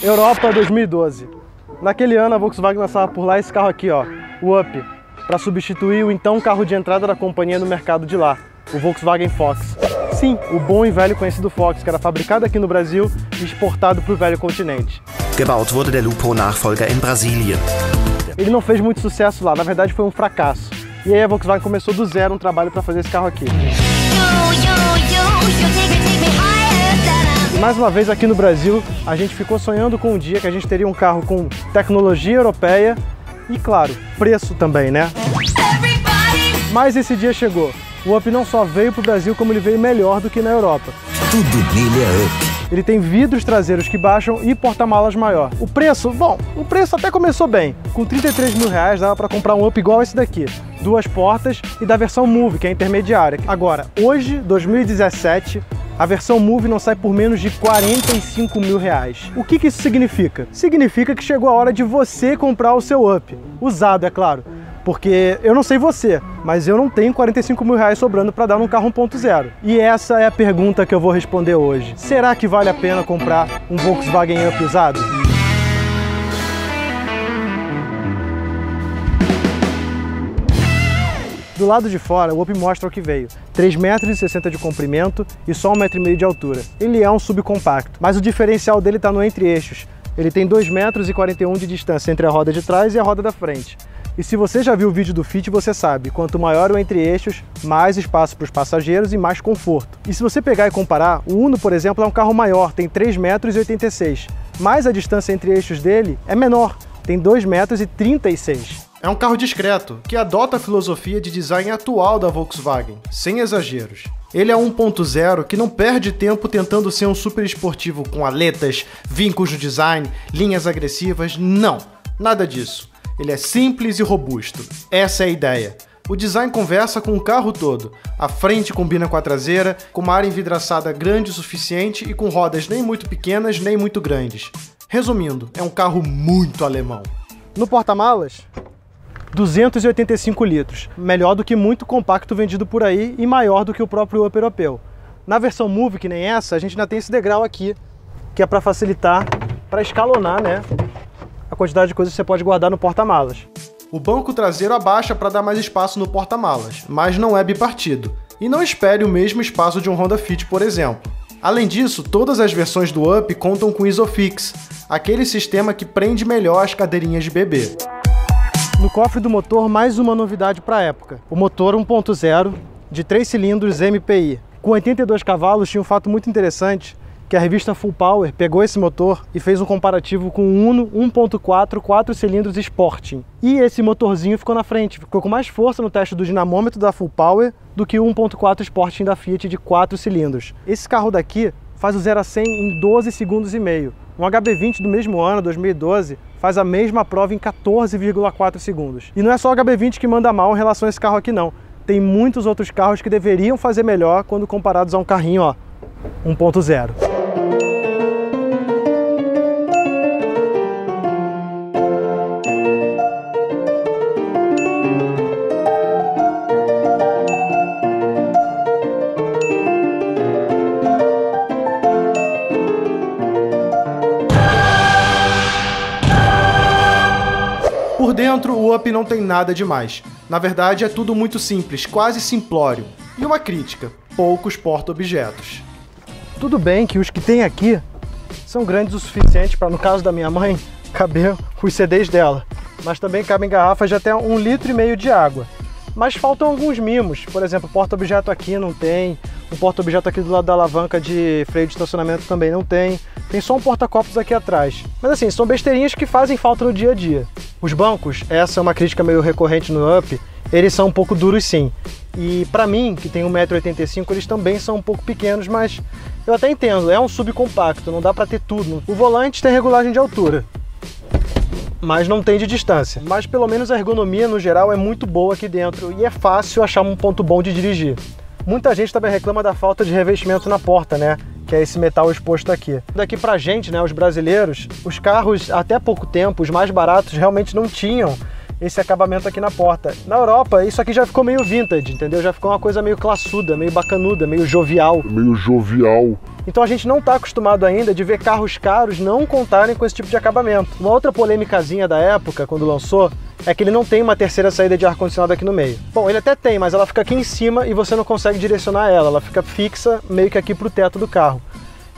Europa 2012. Naquele ano a Volkswagen lançava por lá esse carro aqui, ó, o Up, para substituir o então carro de entrada da companhia no mercado de lá, o Volkswagen Fox. Sim, o bom e velho conhecido Fox, que era fabricado aqui no Brasil e exportado para o velho continente. Gebaut wurde der Lupo-Nachfolger in Brasilien. Ele não fez muito sucesso lá, na verdade foi um fracasso. E aí a Volkswagen começou do zero um trabalho para fazer esse carro aqui. E mais uma vez aqui no Brasil, a gente ficou sonhando com um dia que a gente teria um carro com tecnologia europeia e, claro, preço também, né? Mas esse dia chegou. O Up não só veio para o Brasil, como ele veio melhor do que na Europa. Tudo nele é Up. Ele tem vidros traseiros que baixam e porta-malas maior. O preço, bom, o preço até começou bem. Com 33 mil reais dava para comprar um Up igual a esse daqui. 2 portas e da versão Move, que é intermediária. Agora, hoje, 2017, a versão Move não sai por menos de 45 mil reais. O que isso significa? Significa que chegou a hora de você comprar o seu Up. Usado, é claro. Porque eu não sei você, mas eu não tenho 45 mil reais sobrando para dar num carro 1.0. E essa é a pergunta que eu vou responder hoje. Será que vale a pena comprar um Volkswagen Up usado? Do lado de fora, o Up mostra o que veio. 3,60 metros de comprimento e só 1,5 metro de altura. Ele é um subcompacto, mas o diferencial dele está no entre-eixos. Ele tem 2,41 metros de distância entre a roda de trás e a roda da frente. E se você já viu o vídeo do Fit, você sabe, quanto maior o entre-eixos, mais espaço para os passageiros e mais conforto. E se você pegar e comparar, o Uno, por exemplo, é um carro maior, tem 3,86 metros, mas a distância entre eixos dele é menor, tem 2,36 metros. É um carro discreto, que adota a filosofia de design atual da Volkswagen, sem exageros. Ele é 1.0 que não perde tempo tentando ser um super esportivo com aletas, vincos no design, linhas agressivas, não, nada disso. Ele é simples e robusto. Essa é a ideia. O design conversa com o carro todo. A frente combina com a traseira, com uma área envidraçada grande o suficiente e com rodas nem muito pequenas nem muito grandes. Resumindo, é um carro muito alemão. No porta-malas, 285 litros. Melhor do que muito compacto vendido por aí e maior do que o próprio Up europeu. Na versão Move, que nem essa, a gente ainda tem esse degrau aqui, que é para facilitar, para escalonar, né, a quantidade de coisas que você pode guardar no porta-malas. O banco traseiro abaixa para dar mais espaço no porta-malas, mas não é bipartido. E não espere o mesmo espaço de um Honda Fit, por exemplo. Além disso, todas as versões do Up contam com Isofix, aquele sistema que prende melhor as cadeirinhas de bebê. No cofre do motor, mais uma novidade para a época. O motor 1.0 de 3 cilindros MPI. Com 82 cavalos tinha um fato muito interessante, que a revista Full Power pegou esse motor e fez um comparativo com o Uno 1.4 4 cilindros Sporting. E esse motorzinho ficou na frente, ficou com mais força no teste do dinamômetro da Full Power do que o 1.4 Sporting da Fiat de 4 cilindros. Esse carro daqui faz o 0 a 100 em 12 segundos e meio. Um HB20 do mesmo ano, 2012, faz a mesma prova em 14,4 segundos. E não é só o HB20 que manda mal em relação a esse carro aqui não. Tem muitos outros carros que deveriam fazer melhor quando comparados a um carrinho, ó, 1.0. Por dentro, o Up não tem nada demais. Na verdade, é tudo muito simples, quase simplório. E uma crítica: poucos porta-objetos. Tudo bem que os que tem aqui são grandes o suficiente para, no caso da minha mãe, caber os CDs dela. Mas também cabem garrafas de até 1,5 litro de água. Mas faltam alguns mimos. Por exemplo, o porta-objeto aqui não tem. O porta-objeto aqui do lado da alavanca de freio de estacionamento também não tem. Tem só um porta-copos aqui atrás. Mas assim, são besteirinhas que fazem falta no dia a dia. Os bancos, essa é uma crítica meio recorrente no Up, eles são um pouco duros sim. E pra mim, que tem 1,85 m, eles também são um pouco pequenos, mas eu até entendo, é um subcompacto, não dá pra ter tudo. O volante tem regulagem de altura, mas não tem de distância. Mas pelo menos a ergonomia no geral é muito boa aqui dentro e é fácil achar um ponto bom de dirigir. Muita gente também reclama da falta de revestimento na porta, né? Que é esse metal exposto aqui. Daqui pra gente, né, os brasileiros, os carros até pouco tempo, os mais baratos, realmente não tinham esse acabamento aqui na porta. Na Europa, isso aqui já ficou meio vintage, entendeu? Já ficou uma coisa meio classuda, meio bacanuda, meio jovial. Então a gente não está acostumado ainda de ver carros caros não contarem com esse tipo de acabamento. Uma outra polêmicazinha da época, quando lançou, é que ele não tem uma terceira saída de ar-condicionado aqui no meio. Bom, ele até tem, mas ela fica aqui em cima e você não consegue direcionar ela. Ela fica fixa meio que aqui pro teto do carro.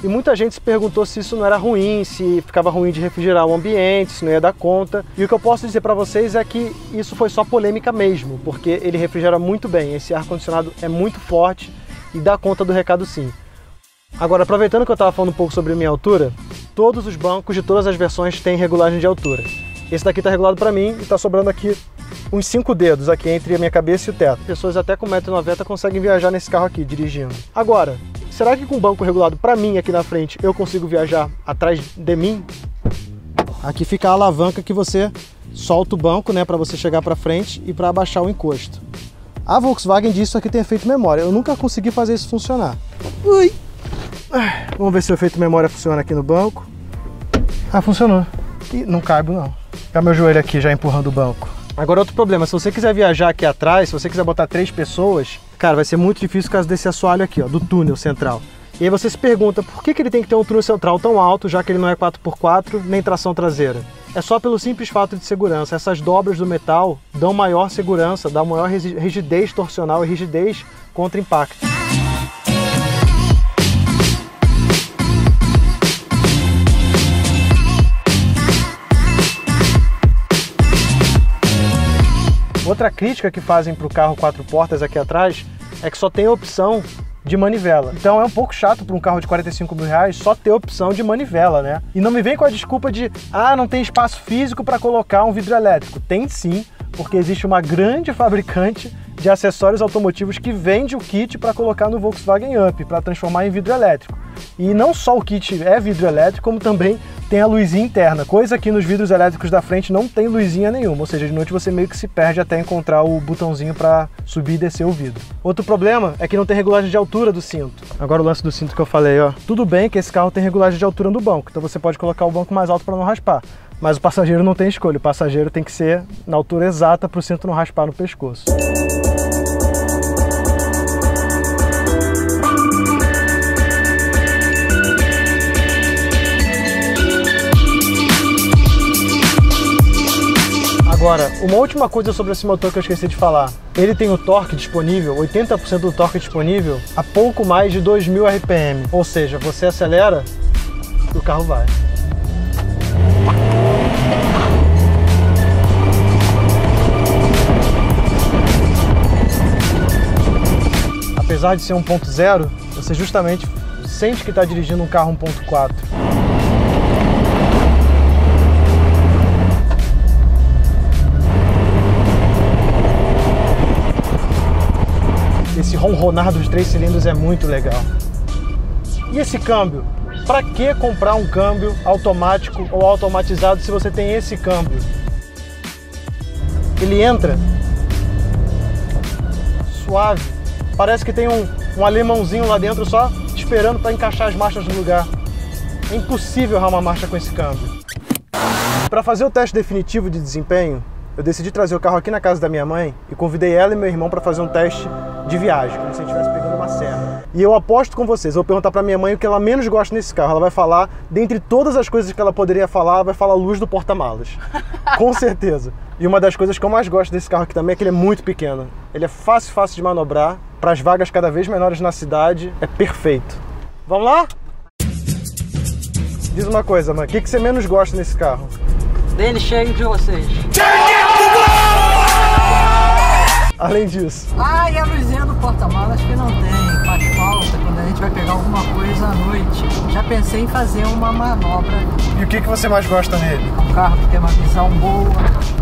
E muita gente se perguntou se isso não era ruim, se ficava ruim de refrigerar o ambiente, se não ia dar conta. E o que eu posso dizer para vocês é que isso foi só polêmica mesmo, porque ele refrigera muito bem. Esse ar-condicionado é muito forte e dá conta do recado sim. Agora, aproveitando que eu estava falando um pouco sobre a minha altura, todos os bancos de todas as versões têm regulagem de altura. Esse daqui está regulado para mim e está sobrando aqui uns 5 dedos aqui entre a minha cabeça e o teto. Pessoas até com 1,90 m conseguem viajar nesse carro aqui, dirigindo. Agora, será que com o banco regulado para mim aqui na frente eu consigo viajar atrás de mim? Aqui fica a alavanca que você solta o banco, né, para você chegar para frente e para abaixar o encosto. A Volkswagen diz que isso aqui tem efeito memória. Eu nunca consegui fazer isso funcionar. Ui. Vamos ver se o efeito memória funciona aqui no banco. Ah, funcionou. E não caibo não. Tá meu joelho aqui já empurrando o banco. Agora outro problema, se você quiser viajar aqui atrás, se você quiser botar 3 pessoas, cara, vai ser muito difícil por causa desse assoalho aqui, ó, do túnel central. E aí você se pergunta, por que ele tem que ter um túnel central tão alto, já que ele não é 4x4, nem tração traseira? É só pelo simples fato de segurança. Essas dobras do metal dão maior segurança, dão maior rigidez torcional e rigidez contra impacto. Outra crítica que fazem para o carro 4 portas aqui atrás é que só tem a opção de manivela. Então é um pouco chato para um carro de 45 mil reais só ter a opção de manivela, né? E não me vem com a desculpa de, não tem espaço físico para colocar um vidro elétrico. Tem sim, porque existe uma grande fabricante de acessórios automotivos que vende o kit para colocar no Volkswagen Up, para transformar em vidro elétrico. E não só o kit é vidro elétrico, como também tem a luzinha interna, coisa que nos vidros elétricos da frente não tem luzinha nenhuma, ou seja, de noite você meio que se perde até encontrar o botãozinho para subir e descer o vidro. Outro problema é que não tem regulagem de altura do cinto. Agora o lance do cinto que eu falei, ó. Tudo bem que esse carro tem regulagem de altura no banco, então você pode colocar o banco mais alto para não raspar. Mas o passageiro não tem escolha, o passageiro tem que ser na altura exata para o cinto não raspar no pescoço. Agora, uma última coisa sobre esse motor que eu esqueci de falar. Ele tem o torque disponível, 80% do torque disponível, a pouco mais de 2.000 RPM. Ou seja, você acelera e o carro vai. Apesar de ser 1.0, você justamente sente que está dirigindo um carro 1.4. Esse ronronar dos 3 cilindros é muito legal. E esse câmbio? Para que comprar um câmbio automático ou automatizado se você tem esse câmbio? Ele entra suave. Parece que tem um alemãozinho lá dentro só esperando para encaixar as marchas no lugar. É impossível errar uma marcha com esse câmbio. Para fazer o teste definitivo de desempenho, eu decidi trazer o carro aqui na casa da minha mãe e convidei ela e meu irmão para fazer um teste de viagem, como se a gente estivesse pegando uma serra. E eu aposto com vocês, eu vou perguntar para minha mãe o que ela menos gosta nesse carro. Ela vai falar, dentre todas as coisas que ela poderia falar, ela vai falar a luz do porta-malas. Com certeza. E uma das coisas que eu mais gosto desse carro aqui também é que ele é muito pequeno. Ele é fácil de manobrar, para as vagas cada vez menores na cidade, é perfeito. Vamos lá? Diz uma coisa, mãe, o que você menos gosta nesse carro? Dele cheio de vocês. Além disso. E a luzinha do porta-malas que não tem, faz falta quando a gente vai pegar alguma coisa à noite. Já pensei em fazer uma manobra. E o que você mais gosta nele? Um carro que tem uma visão boa.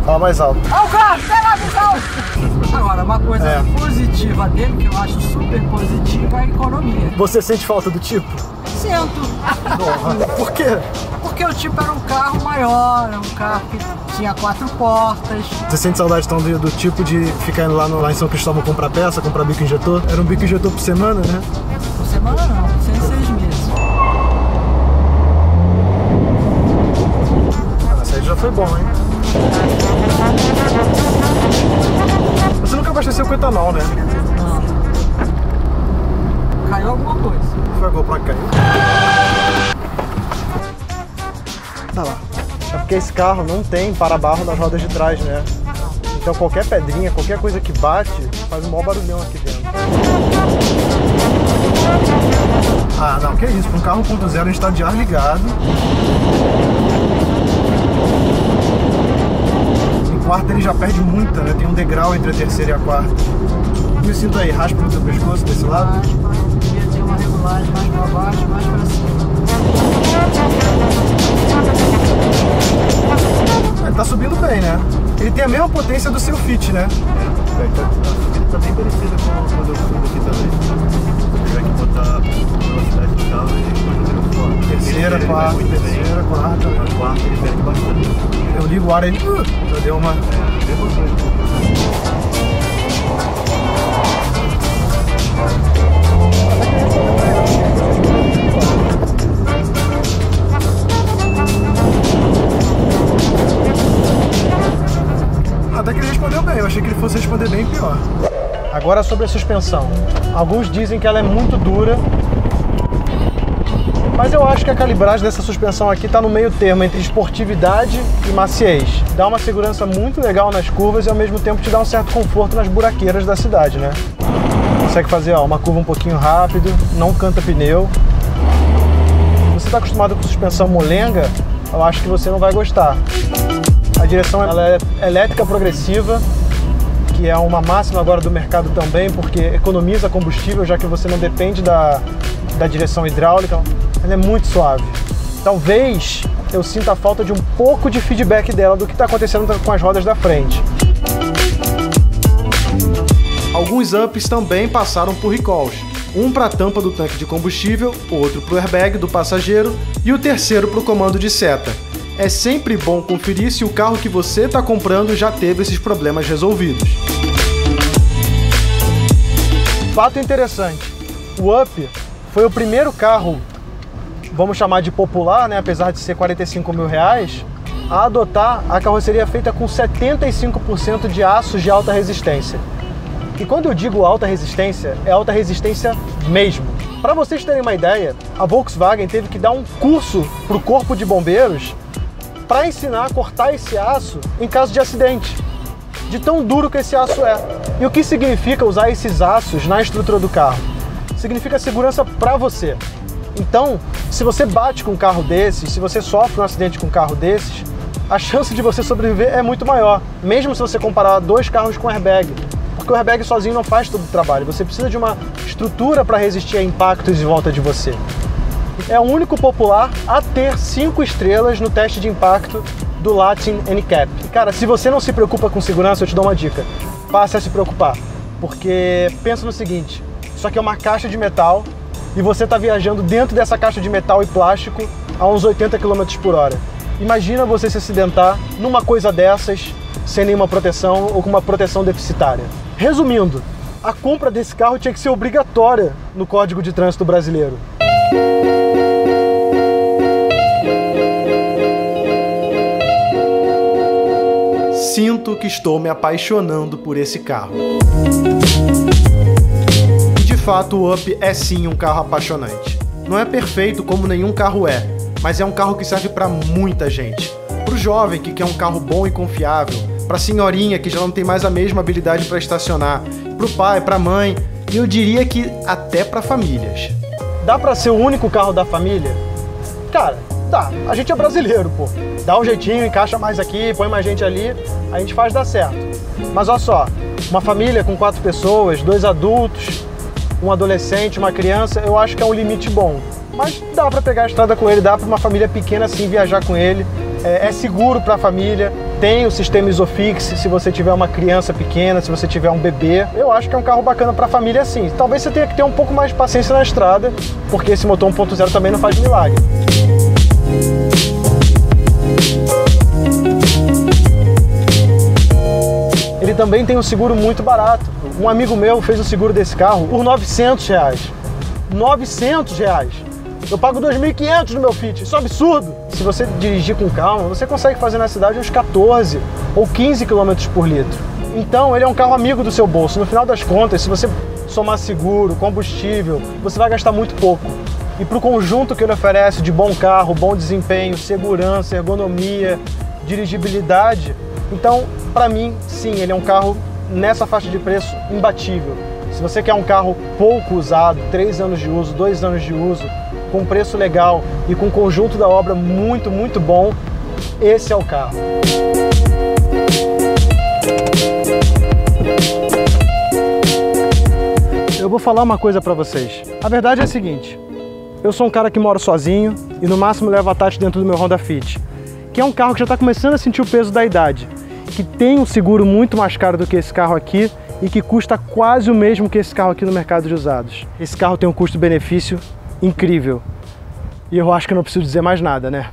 Fala mais alto. O carro tem uma visão! Agora, uma coisa positiva dele, que eu acho super positiva, é a economia. Você sente falta do tipo? Sinto. Por quê? Porque o tipo era um carro maior, um carro que tinha 4 portas. Você sente saudade então do tipo de ficar indo lá em São Cristóvão comprar peça, comprar bico injetor? Era um bico injetor por semana, né? Por semana não, 106 meses. Essa aí já foi bom, hein? etanol, né? Não. Caiu alguma coisa. Foi a GoPro que caiu. Tá lá. É porque esse carro não tem para-barro nas rodas de trás, né? Então qualquer pedrinha, qualquer coisa que bate, faz um maior barulhão aqui dentro. Ah, não, que isso, para um carro 1.0 a gente tá de ar ligado. Em quarta ele já perde muita, né? Tem um degrau entre a terceira e a quarta. E o cinto aí, raspa no teu pescoço desse lado? Raspa, devia ter uma regulagem mais para baixo, mais para cima. Ele tá subindo bem, né? Ele tem a mesma potência do seu Fit, né? Ele tá bem parecido com quando eu fui aqui também. Se eu tiver que botar a velocidade do carro, ele pode ver fora. Terceira, quarta, terceira, quarta. Na quarta ele perde bastante. Eu ligo o ar e ele já deu uma... Mesma coisa. Até que ele respondeu bem, eu achei que ele fosse responder bem pior. Agora sobre a suspensão. Alguns dizem que ela é muito dura, mas eu acho que a calibragem dessa suspensão aqui está no meio termo entre esportividade e maciez. Dá uma segurança muito legal nas curvas e ao mesmo tempo te dá um certo conforto nas buraqueiras da cidade, né? Consegue fazer uma curva um pouquinho rápido, não canta pneu. Se você está acostumado com suspensão molenga, eu acho que você não vai gostar. A direção ela é elétrica progressiva, que é uma máxima agora do mercado também, porque economiza combustível, já que você não depende da direção hidráulica. Ela é muito suave. Talvez eu sinta a falta de um pouco de feedback dela do que está acontecendo com as rodas da frente. Alguns ups também passaram por recalls. Um para a tampa do tanque de combustível, outro para o airbag do passageiro e o terceiro para o comando de seta. É sempre bom conferir se o carro que você está comprando já teve esses problemas resolvidos. Fato interessante, o Up foi o primeiro carro, vamos chamar de popular, né, apesar de ser R$45 mil, a adotar a carroceria feita com 75% de aços de alta resistência. E quando eu digo alta resistência, é alta resistência mesmo. Para vocês terem uma ideia, a Volkswagen teve que dar um curso para o Corpo de Bombeiros para ensinar a cortar esse aço em caso de acidente, de tão duro que esse aço é. E o que significa usar esses aços na estrutura do carro? Significa segurança para você. Então, se você bate com um carro desses, se você sofre um acidente com um carro desses, a chance de você sobreviver é muito maior, mesmo se você comparar dois carros com airbag. Porque o airbag sozinho não faz todo o trabalho, você precisa de uma estrutura para resistir a impactos em volta de você. É o único popular a ter 5 estrelas no teste de impacto do Latin NCAP. E cara, se você não se preocupa com segurança, eu te dou uma dica. Passe a se preocupar. Porque pensa no seguinte, isso aqui é uma caixa de metal e você está viajando dentro dessa caixa de metal e plástico a uns 80 km por hora. Imagina você se acidentar numa coisa dessas sem nenhuma proteção ou com uma proteção deficitária. Resumindo, a compra desse carro tinha que ser obrigatória no Código de Trânsito brasileiro. Sinto que estou me apaixonando por esse carro. De fato, o Up é sim um carro apaixonante. Não é perfeito como nenhum carro é, mas é um carro que serve para muita gente. Para o jovem que quer um carro bom e confiável, para a senhorinha que já não tem mais a mesma habilidade para estacionar, para o pai, para a mãe, e eu diria que até para famílias. Dá para ser o único carro da família? Cara, dá. A gente é brasileiro, pô. Dá um jeitinho, encaixa mais aqui, põe mais gente ali, a gente faz dar certo. Mas olha só, uma família com 4 pessoas, 2 adultos, um adolescente, uma criança, eu acho que é um limite bom. Mas dá para pegar a estrada com ele, dá para uma família pequena assim viajar com ele. É seguro para a família, tem o sistema Isofix se você tiver uma criança pequena, se você tiver um bebê. Eu acho que é um carro bacana para a família sim. Talvez você tenha que ter um pouco mais de paciência na estrada, porque esse motor 1.0 também não faz milagre. Ele também tem um seguro muito barato. Um amigo meu fez o seguro desse carro por R$900. R$900! Eu pago R$2.500 no meu Fit, isso é um absurdo! Se você dirigir com calma, você consegue fazer na cidade uns 14 ou 15 km por litro. Então ele é um carro amigo do seu bolso. No final das contas, se você somar seguro, combustível, você vai gastar muito pouco. E para o conjunto que ele oferece de bom carro, bom desempenho, segurança, ergonomia, dirigibilidade, então, para mim, sim, ele é um carro nessa faixa de preço imbatível. Se você quer um carro pouco usado, 3 anos de uso, 2 anos de uso, com preço legal e com conjunto da obra muito, muito bom, esse é o carro. Eu vou falar uma coisa para vocês. A verdade é a seguinte, eu sou um cara que mora sozinho e no máximo levo a Tati dentro do meu Honda Fit, que é um carro que já está começando a sentir o peso da idade, que tem um seguro muito mais caro do que esse carro aqui e que custa quase o mesmo que esse carro aqui no mercado de usados. Esse carro tem um custo-benefício incrível. E eu acho que eu não preciso dizer mais nada, né?